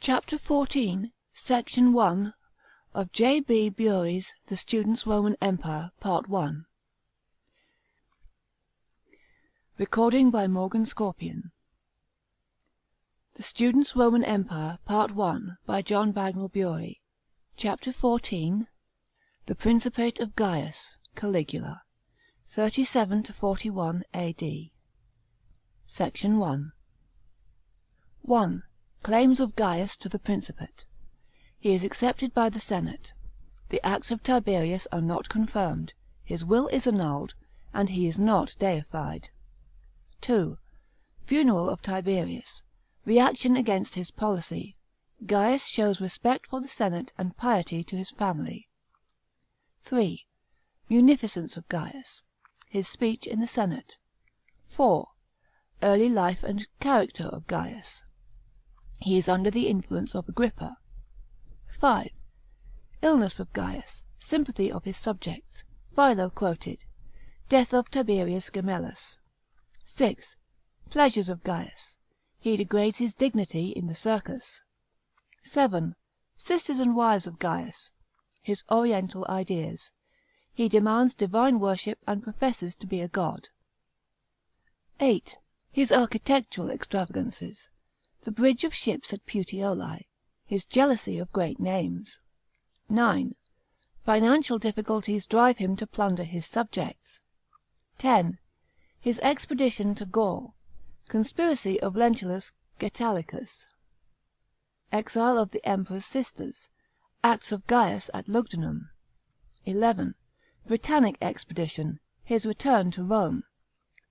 Chapter 14, Section 1 of J.B. Bury's The Student's Roman Empire, Part 1. Recording by Morgan Scorpion. The Student's Roman Empire, Part 1, by John Bagnell Bury. Chapter 14, The Principate of Gaius, Caligula, 37 to 41 A.D. Section 1. 1. Claims of Gaius to the Principate. He is accepted by the Senate. The acts of Tiberius are not confirmed. His will is annulled, and he is not deified. 2. Funeral of Tiberius. Reaction against his policy. Gaius shows respect for the Senate and piety to his family. 3. Munificence of Gaius. His speech in the Senate. 4. Early life and character of Gaius. He is under the influence of Agrippa. 5. Illness of Gaius. Sympathy of his subjects. Philo quoted. Death of Tiberius Gemellus. 6. Pleasures of Gaius. He degrades his dignity in the circus. 7. Sisters and wives of Gaius. His oriental ideas. He demands divine worship and professes to be a god. 8. His architectural extravagances. The bridge of ships at Puteoli. His jealousy of great names. 9. Financial difficulties drive him to plunder his subjects. 10. His expedition to Gaul. Conspiracy of Lentulus Getalicus. Exile of the Emperor's sisters. Acts of Gaius at Lugdunum. 11. Britannic expedition. His return to Rome.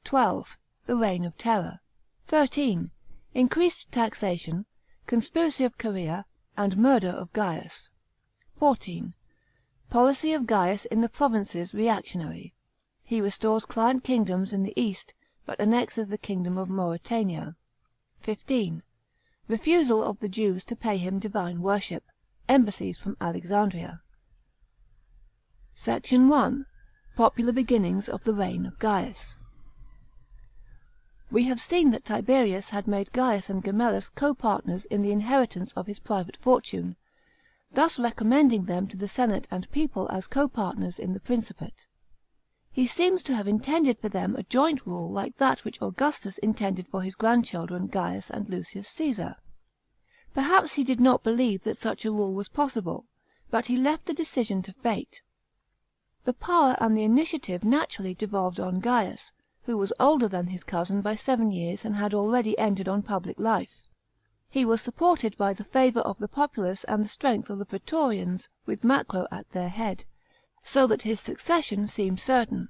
12. The Reign of Terror. 13. Increased taxation, conspiracy of Caria, and murder of Gaius. 14. Policy of Gaius in the provinces reactionary. He restores client kingdoms in the east, but annexes the kingdom of Mauretania. 15. Refusal of the Jews to pay him divine worship. Embassies from Alexandria. Section 1. Popular beginnings of the reign of Gaius. We have seen that Tiberius had made Gaius and Gemellus co-partners in the inheritance of his private fortune, thus recommending them to the Senate and people as co-partners in the Principate. He seems to have intended for them a joint rule like that which Augustus intended for his grandchildren Gaius and Lucius Caesar. Perhaps he did not believe that such a rule was possible, but he left the decision to fate. The power and the initiative naturally devolved on Gaius, who was older than his cousin by 7 years and had already entered on public life. He was supported by the favour of the populace and the strength of the praetorians, with Macro at their head, so that his succession seemed certain.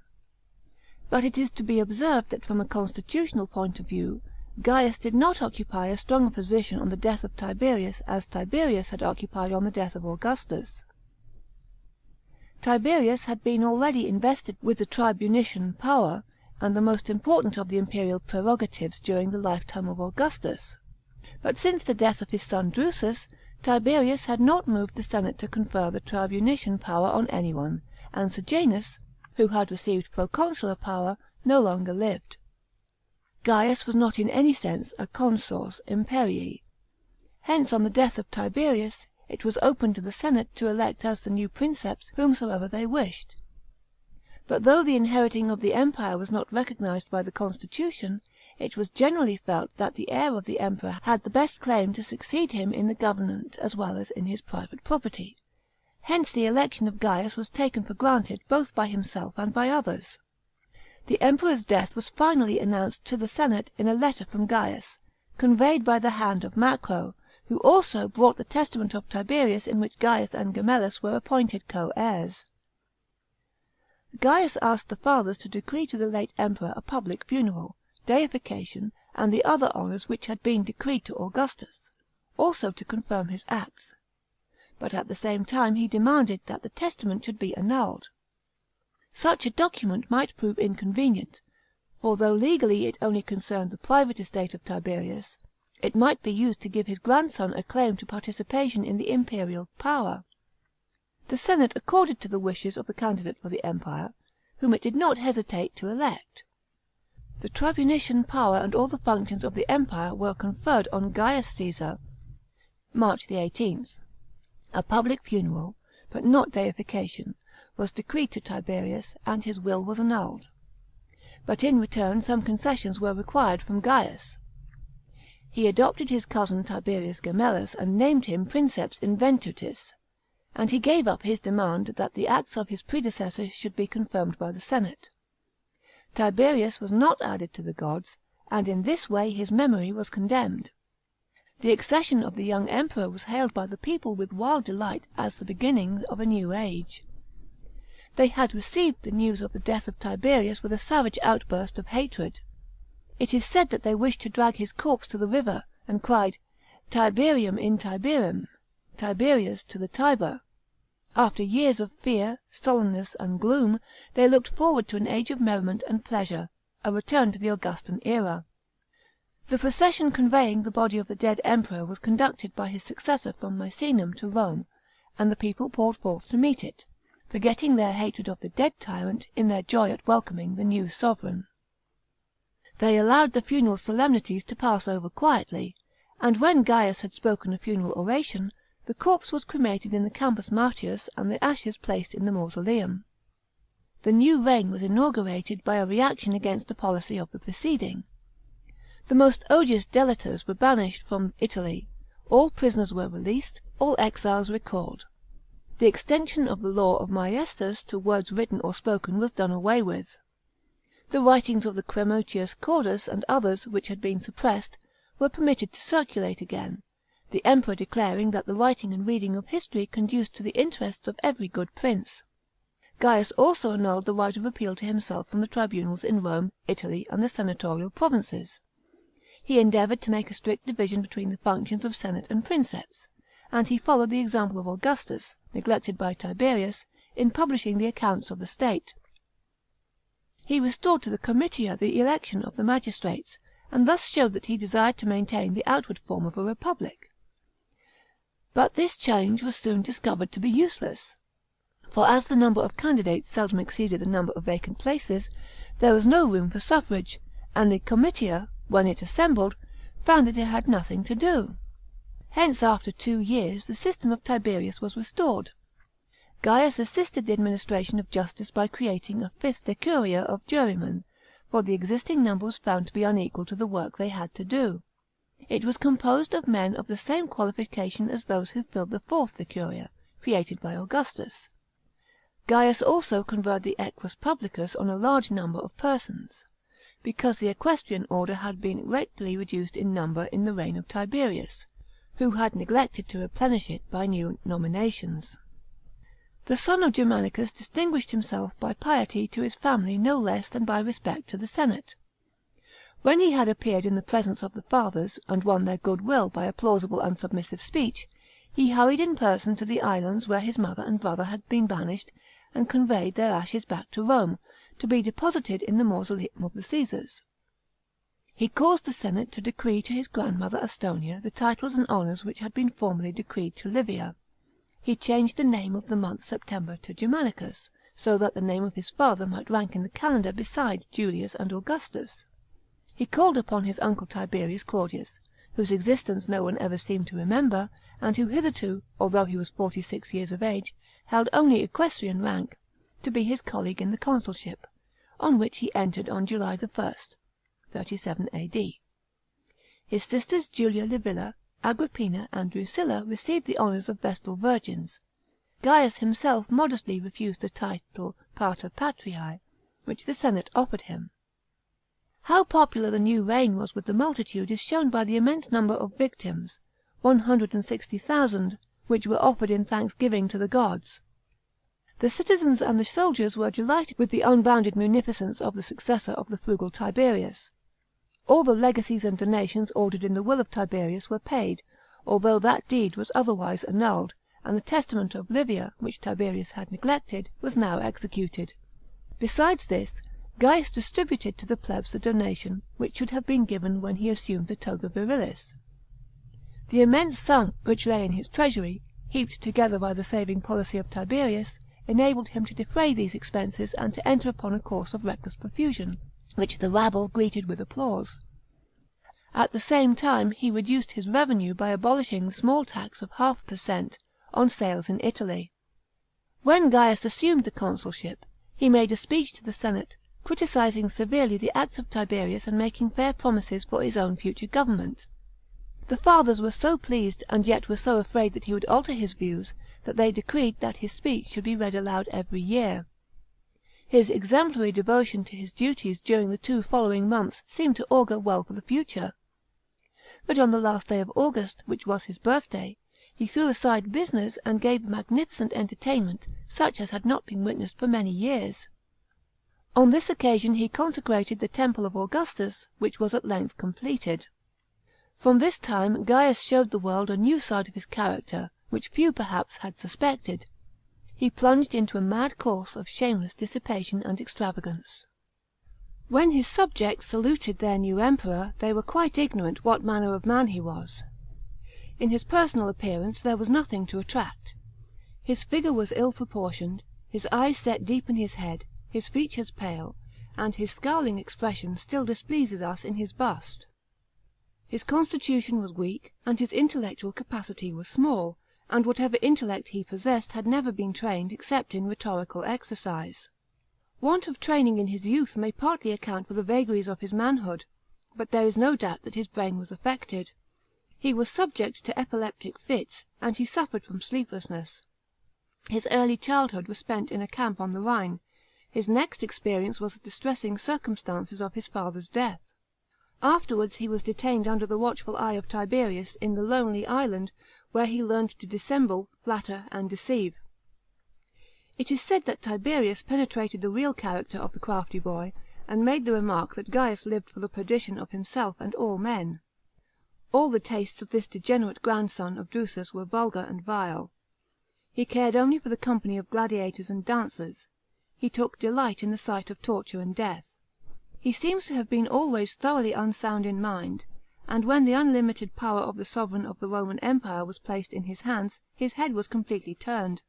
But it is to be observed that from a constitutional point of view, Gaius did not occupy a stronger position on the death of Tiberius as Tiberius had occupied on the death of Augustus. Tiberius had been already invested with the tribunician power, and the most important of the imperial prerogatives during the lifetime of Augustus. But since the death of his son Drusus, Tiberius had not moved the Senate to confer the tribunician power on anyone, and Sejanus, who had received proconsular power, no longer lived. Gaius was not in any sense a consors imperii. Hence on the death of Tiberius, it was open to the Senate to elect as the new Princeps whomsoever they wished. But though the inheriting of the empire was not recognized by the constitution, it was generally felt that the heir of the emperor had the best claim to succeed him in the government as well as in his private property. Hence the election of Gaius was taken for granted both by himself and by others. The emperor's death was finally announced to the Senate in a letter from Gaius, conveyed by the hand of Macro, who also brought the testament of Tiberius in which Gaius and Gemellus were appointed co-heirs. Gaius asked the fathers to decree to the late emperor a public funeral, deification, and the other honours which had been decreed to Augustus, also to confirm his acts. But at the same time he demanded that the testament should be annulled. Such a document might prove inconvenient, for though legally it only concerned the private estate of Tiberius, it might be used to give his grandson a claim to participation in the imperial power. The Senate accorded to the wishes of the candidate for the empire, whom it did not hesitate to elect. The tribunician power and all the functions of the empire were conferred on Gaius Caesar, March 18th. A public funeral, but not deification, was decreed to Tiberius, and his will was annulled. But in return some concessions were required from Gaius. He adopted his cousin Tiberius Gemellus and named him Princeps Inventutis, and he gave up his demand that the acts of his predecessor should be confirmed by the senate. Tiberius was not added to the gods, and in this way his memory was condemned. The accession of the young emperor was hailed by the people with wild delight as the beginning of a new age. They had received the news of the death of Tiberius with a savage outburst of hatred. It is said that they wished to drag his corpse to the river, and cried, Tiberium in Tiberim, Tiberius to the Tiber. After years of fear, sullenness, and gloom, they looked forward to an age of merriment and pleasure, a return to the Augustan era. The procession conveying the body of the dead emperor was conducted by his successor from Misenum to Rome, and the people poured forth to meet it, forgetting their hatred of the dead tyrant in their joy at welcoming the new sovereign. They allowed the funeral solemnities to pass over quietly, and when Gaius had spoken a funeral oration, the corpse was cremated in the Campus Martius and the ashes placed in the mausoleum. The new reign was inaugurated by a reaction against the policy of the preceding. The most odious delators were banished from Italy, all prisoners were released, all exiles recalled. The extension of the law of maiestas to words written or spoken was done away with. The writings of the Cremutius Cordus and others, which had been suppressed, were permitted to circulate again, the emperor declaring that the writing and reading of history conduced to the interests of every good prince. Gaius also annulled the right of appeal to himself from the tribunals in Rome, Italy, and the senatorial provinces. He endeavoured to make a strict division between the functions of senate and Princeps, and he followed the example of Augustus, neglected by Tiberius, in publishing the accounts of the state. He restored to the comitia the election of the magistrates, and thus showed that he desired to maintain the outward form of a republic. But this change was soon discovered to be useless, for as the number of candidates seldom exceeded the number of vacant places, there was no room for suffrage, and the comitia, when it assembled, found that it had nothing to do. Hence after 2 years the system of Tiberius was restored. Gaius assisted the administration of justice by creating a 5th decuria of jurymen, for the existing number was found to be unequal to the work they had to do. It was composed of men of the same qualification as those who filled the 4th decuria, created by Augustus. Gaius also conferred the equus publicus on a large number of persons, because the equestrian order had been greatly reduced in number in the reign of Tiberius, who had neglected to replenish it by new nominations. The son of Germanicus distinguished himself by piety to his family no less than by respect to the senate. When he had appeared in the presence of the fathers, and won their good will by a plausible and submissive speech, he hurried in person to the islands where his mother and brother had been banished, and conveyed their ashes back to Rome, to be deposited in the mausoleum of the Caesars. He caused the senate to decree to his grandmother Astonia the titles and honours which had been formerly decreed to Livia. He changed the name of the month September to Germanicus, so that the name of his father might rank in the calendar beside Julius and Augustus. He called upon his uncle Tiberius Claudius, whose existence no one ever seemed to remember, and who hitherto, although he was 46 years of age, held only equestrian rank, to be his colleague in the consulship, on which he entered on July 1st, 37 A.D. His sisters Julia Livilla, Agrippina, and Drusilla received the honours of Vestal Virgins. Gaius himself modestly refused the title Pater Patriae, which the senate offered him. How popular the new reign was with the multitude is shown by the immense number of victims, 160,000, which were offered in thanksgiving to the gods. The citizens and the soldiers were delighted with the unbounded munificence of the successor of the frugal Tiberius. All the legacies and donations ordered in the will of Tiberius were paid, although that deed was otherwise annulled, and the testament of Livia, which Tiberius had neglected, was now executed. Besides this, Gaius distributed to the plebs the donation which should have been given when he assumed the toga virilis. The immense sum which lay in his treasury, heaped together by the saving policy of Tiberius, enabled him to defray these expenses and to enter upon a course of reckless profusion, which the rabble greeted with applause. At the same time he reduced his revenue by abolishing the small tax of half per cent, on sales in Italy. When Gaius assumed the consulship, he made a speech to the senate, criticising severely the acts of Tiberius and making fair promises for his own future government. The fathers were so pleased, and yet were so afraid that he would alter his views, that they decreed that his speech should be read aloud every year. His exemplary devotion to his duties during the 2 following months seemed to augur well for the future. But on the last day of August, which was his birthday, he threw aside business and gave a magnificent entertainment, such as had not been witnessed for many years. On this occasion he consecrated the temple of Augustus, which was at length completed. From this time Gaius showed the world a new side of his character, which few perhaps had suspected. He plunged into a mad course of shameless dissipation and extravagance. When his subjects saluted their new emperor, they were quite ignorant what manner of man he was. In his personal appearance there was nothing to attract. His figure was ill proportioned, his eyes set deep in his head, his features pale, and his scowling expression still displeases us in his bust. His constitution was weak, and his intellectual capacity was small, and whatever intellect he possessed had never been trained except in rhetorical exercise. Want of training in his youth may partly account for the vagaries of his manhood, but there is no doubt that his brain was affected. He was subject to epileptic fits, and he suffered from sleeplessness. His early childhood was spent in a camp on the Rhine. His next experience was the distressing circumstances of his father's death. Afterwards he was detained under the watchful eye of Tiberius in the lonely island, where he learned to dissemble, flatter, and deceive. It is said that Tiberius penetrated the real character of the crafty boy, and made the remark that Gaius lived for the perdition of himself and all men. All the tastes of this degenerate grandson of Drusus were vulgar and vile. He cared only for the company of gladiators and dancers. He took delight in the sight of torture and death. He seems to have been always thoroughly unsound in mind, and when the unlimited power of the sovereign of the Roman Empire was placed in his hands, his head was completely turned.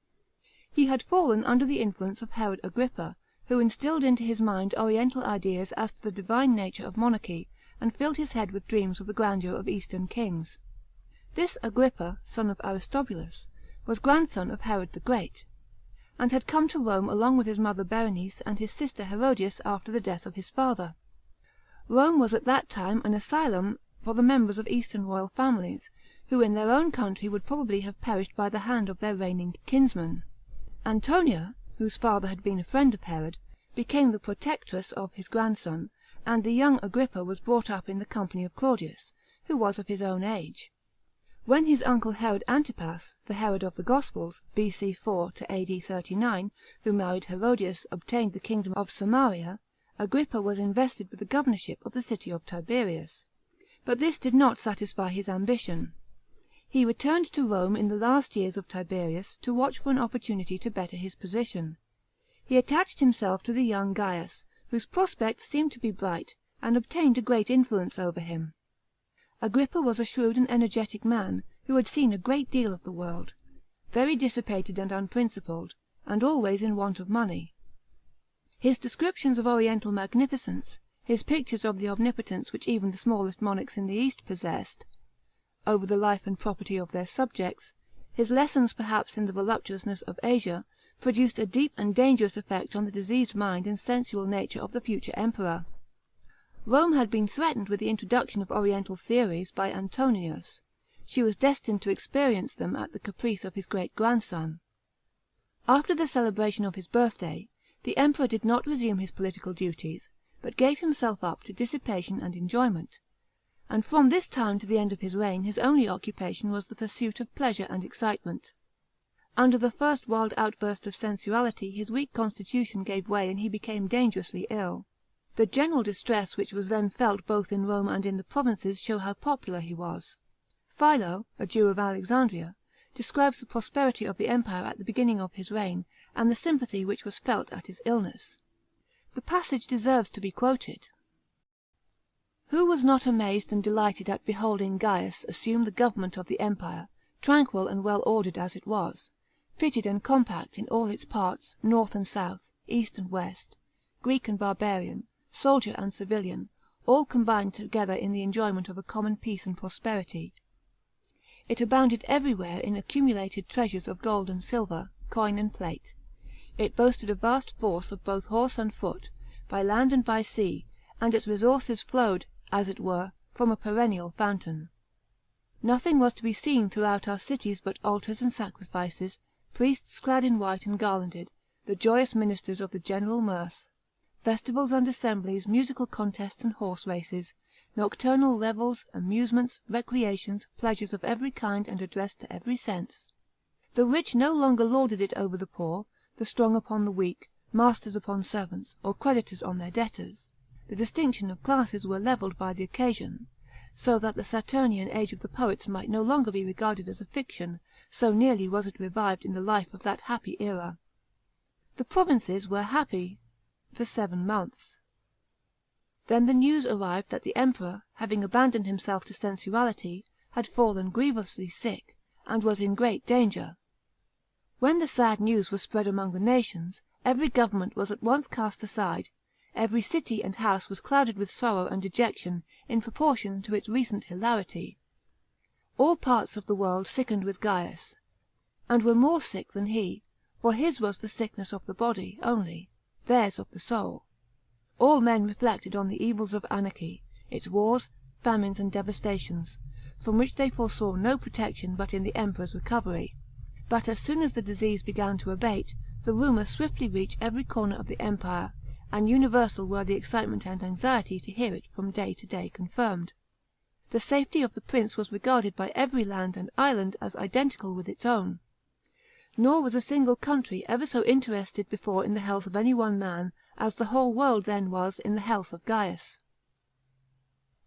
He had fallen under the influence of Herod Agrippa, who instilled into his mind Oriental ideas as to the divine nature of monarchy, and filled his head with dreams of the grandeur of Eastern kings. This Agrippa, son of Aristobulus, was grandson of Herod the Great, and had come to Rome along with his mother Berenice and his sister Herodias after the death of his father. Rome was at that time an asylum for the members of Eastern royal families, who in their own country would probably have perished by the hand of their reigning kinsman. Antonia, whose father had been a friend of Herod, became the protectress of his grandson, and the young Agrippa was brought up in the company of Claudius, who was of his own age. When his uncle Herod Antipas, the Herod of the Gospels, B.C. 4 to A.D. 39, who married Herodias, obtained the kingdom of Samaria, Agrippa was invested with the governorship of the city of Tiberias. But this did not satisfy his ambition. He returned to Rome in the last years of Tiberius, to watch for an opportunity to better his position. He attached himself to the young Gaius, whose prospects seemed to be bright, and obtained a great influence over him. Agrippa was a shrewd and energetic man, who had seen a great deal of the world, very dissipated and unprincipled, and always in want of money. His descriptions of Oriental magnificence, his pictures of the omnipotence which even the smallest monarchs in the East possessed, over the life and property of their subjects, his lessons perhaps in the voluptuousness of Asia, produced a deep and dangerous effect on the diseased mind and sensual nature of the future emperor. Rome had been threatened with the introduction of Oriental theories by Antoninus. She was destined to experience them at the caprice of his great grandson. After the celebration of his birthday, the emperor did not resume his political duties, but gave himself up to dissipation and enjoyment, and from this time to the end of his reign his only occupation was the pursuit of pleasure and excitement. Under the first wild outburst of sensuality his weak constitution gave way and he became dangerously ill. The general distress which was then felt both in Rome and in the provinces show how popular he was. Philo, a Jew of Alexandria, describes the prosperity of the empire at the beginning of his reign, and the sympathy which was felt at his illness. The passage deserves to be quoted. Who was not amazed and delighted at beholding Gaius assume the government of the empire, tranquil and well ordered as it was, fitted and compact in all its parts, north and south, east and west, Greek and barbarian, soldier and civilian, all combined together in the enjoyment of a common peace and prosperity. It abounded everywhere in accumulated treasures of gold and silver, coin and plate. It boasted a vast force of both horse and foot, by land and by sea, and its resources flowed, as it were, from a perennial fountain. Nothing was to be seen throughout our cities but altars and sacrifices, priests clad in white and garlanded, the joyous ministers of the general mirth, festivals and assemblies, musical contests and horse races, nocturnal revels, amusements, recreations, pleasures of every kind and addressed to every sense. The rich no longer lorded it over the poor, the strong upon the weak, masters upon servants, or creditors on their debtors. The distinction of classes were levelled by the occasion, so that the Saturnian age of the poets might no longer be regarded as a fiction, so nearly was it revived in the life of that happy era. The provinces were happy for 7 months. Then the news arrived that the emperor, having abandoned himself to sensuality, had fallen grievously sick, and was in great danger. When the sad news was spread among the nations, every government was at once cast aside, every city and house was clouded with sorrow and dejection in proportion to its recent hilarity. All parts of the world sickened with Gaius, and were more sick than he, for his was the sickness of the body only, theirs of the soul. All men reflected on the evils of anarchy, its wars, famines, and devastations, from which they foresaw no protection but in the emperor's recovery. But as soon as the disease began to abate, the rumour swiftly reached every corner of the empire, and universal were the excitement and anxiety to hear it from day to day confirmed. The safety of the prince was regarded by every land and island as identical with its own. Nor was a single country ever so interested before in the health of any one man as the whole world then was in the health of Gaius.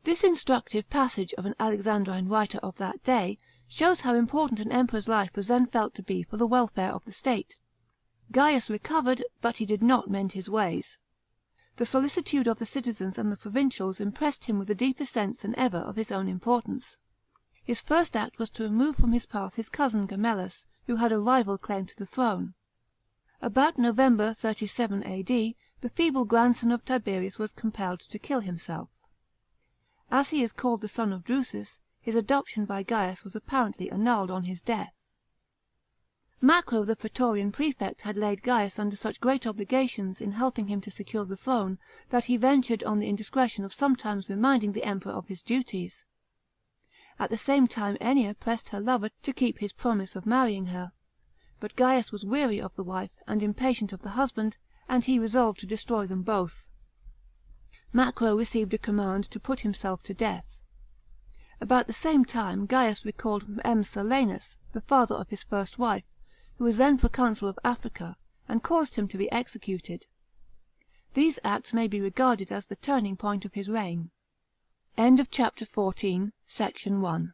This instructive passage of an Alexandrine writer of that day shows how important an emperor's life was then felt to be for the welfare of the state. Gaius recovered, but he did not mend his ways. The solicitude of the citizens and the provincials impressed him with a deeper sense than ever of his own importance. His first act was to remove from his path his cousin Gemellus, who had a rival claim to the throne. About November 37 A.D., the feeble grandson of Tiberius was compelled to kill himself. As he is called the son of Drusus, his adoption by Gaius was apparently annulled on his death. Macro the praetorian prefect had laid Gaius under such great obligations in helping him to secure the throne, that he ventured on the indiscretion of sometimes reminding the emperor of his duties. At the same time Ennia pressed her lover to keep his promise of marrying her. But Gaius was weary of the wife and impatient of the husband, and he resolved to destroy them both. Macro received a command to put himself to death. About the same time Gaius recalled M. Silanus, the father of his first wife, who was then proconsul of Africa, and caused him to be executed. These acts may be regarded as the turning point of his reign. Chapter 14. Section 1.